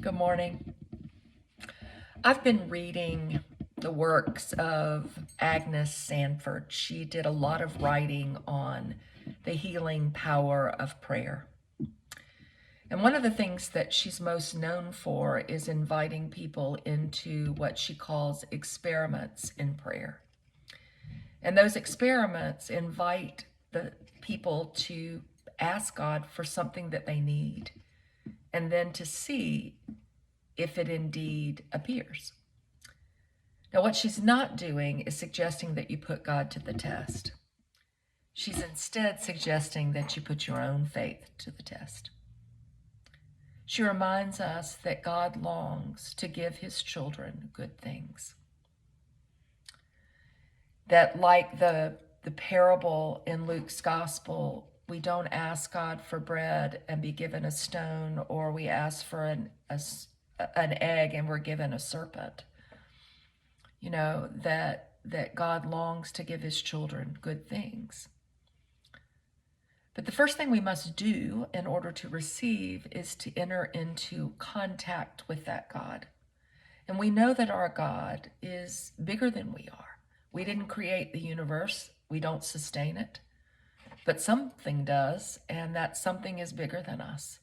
Good morning. I've been reading the works of Agnes Sanford. She did a lot of writing on the healing power of prayer. And one of the things that she's most known for is inviting people into what she calls experiments in prayer. And those experiments invite the people to ask God for something that they need and then to see if it indeed appears. Now, what she's not doing is suggesting that you put God to the test. She's instead suggesting that you put your own faith to the test. She reminds us that God longs to give his children good things. That like the parable in Luke's gospel, we don't ask God for bread and be given a stone, or we ask for an egg and we're given a serpent. You know, that God longs to give his children good things. But the first thing we must do in order to receive is to enter into contact with that God. And we know that our God is bigger than we are. We didn't create the universe. We don't sustain it. But something does, and that something is bigger than us.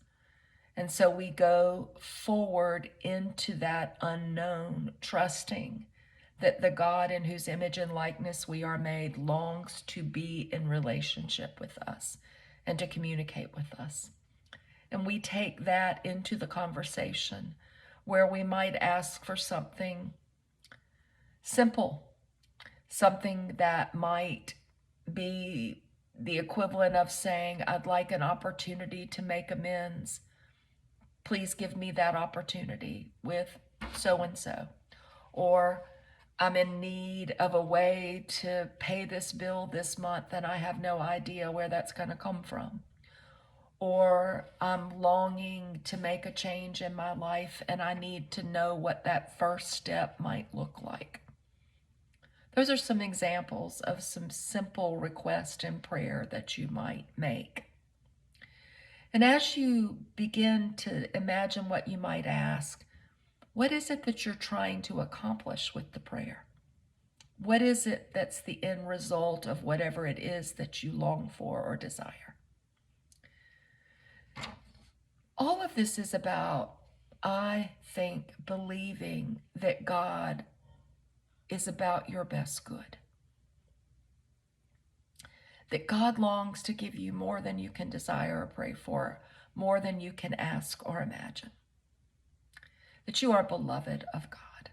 And so we go forward into that unknown, trusting that the God in whose image and likeness we are made longs to be in relationship with us and to communicate with us. And we take that into the conversation where we might ask for something simple, something that might be the equivalent of saying, I'd like an opportunity to make amends. Please give me that opportunity with so-and-so. Or I'm in need of a way to pay this bill this month and I have no idea where that's going to come from. Or I'm longing to make a change in my life and I need to know what that first step might look like. Those are some examples of some simple requests in prayer that you might make. And as you begin to imagine what you might ask, what is it that you're trying to accomplish with the prayer? What is it that's the end result of whatever it is that you long for or desire? All of this is about, I think, believing that God is about your best good. That God longs to give you more than you can desire or pray for, more than you can ask or imagine. That you are beloved of God.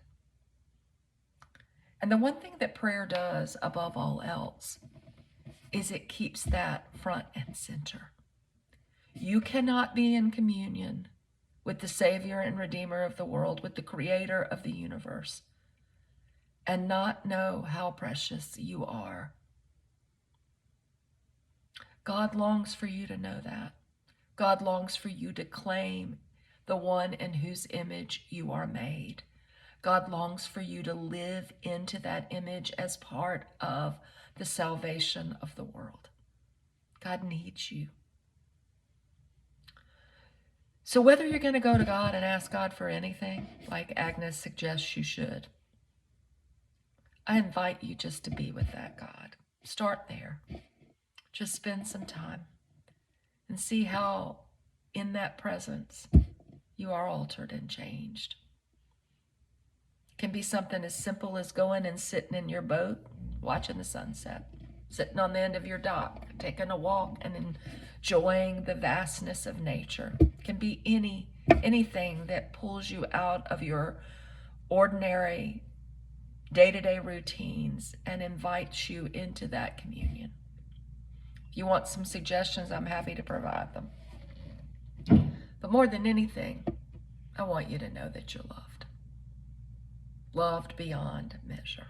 And the one thing that prayer does above all else is it keeps that front and center. You cannot be in communion with the Savior and Redeemer of the world, with the Creator of the universe, and not know how precious you are. God longs for you to know that. God longs for you to claim the one in whose image you are made. God longs for you to live into that image as part of the salvation of the world. God needs you. So whether you're going to go to God and ask God for anything, like Agnes suggests you should, I invite you just to be with that God. Start there. Just spend some time and see how in that presence you are altered and changed. It can be something as simple as going and sitting in your boat, watching the sunset, sitting on the end of your dock, taking a walk and enjoying the vastness of nature. It can be anything that pulls you out of your ordinary day-to-day routines and invites you into that communion. If you want some suggestions, I'm happy to provide them. But more than anything, I want you to know that you're loved. Loved beyond measure.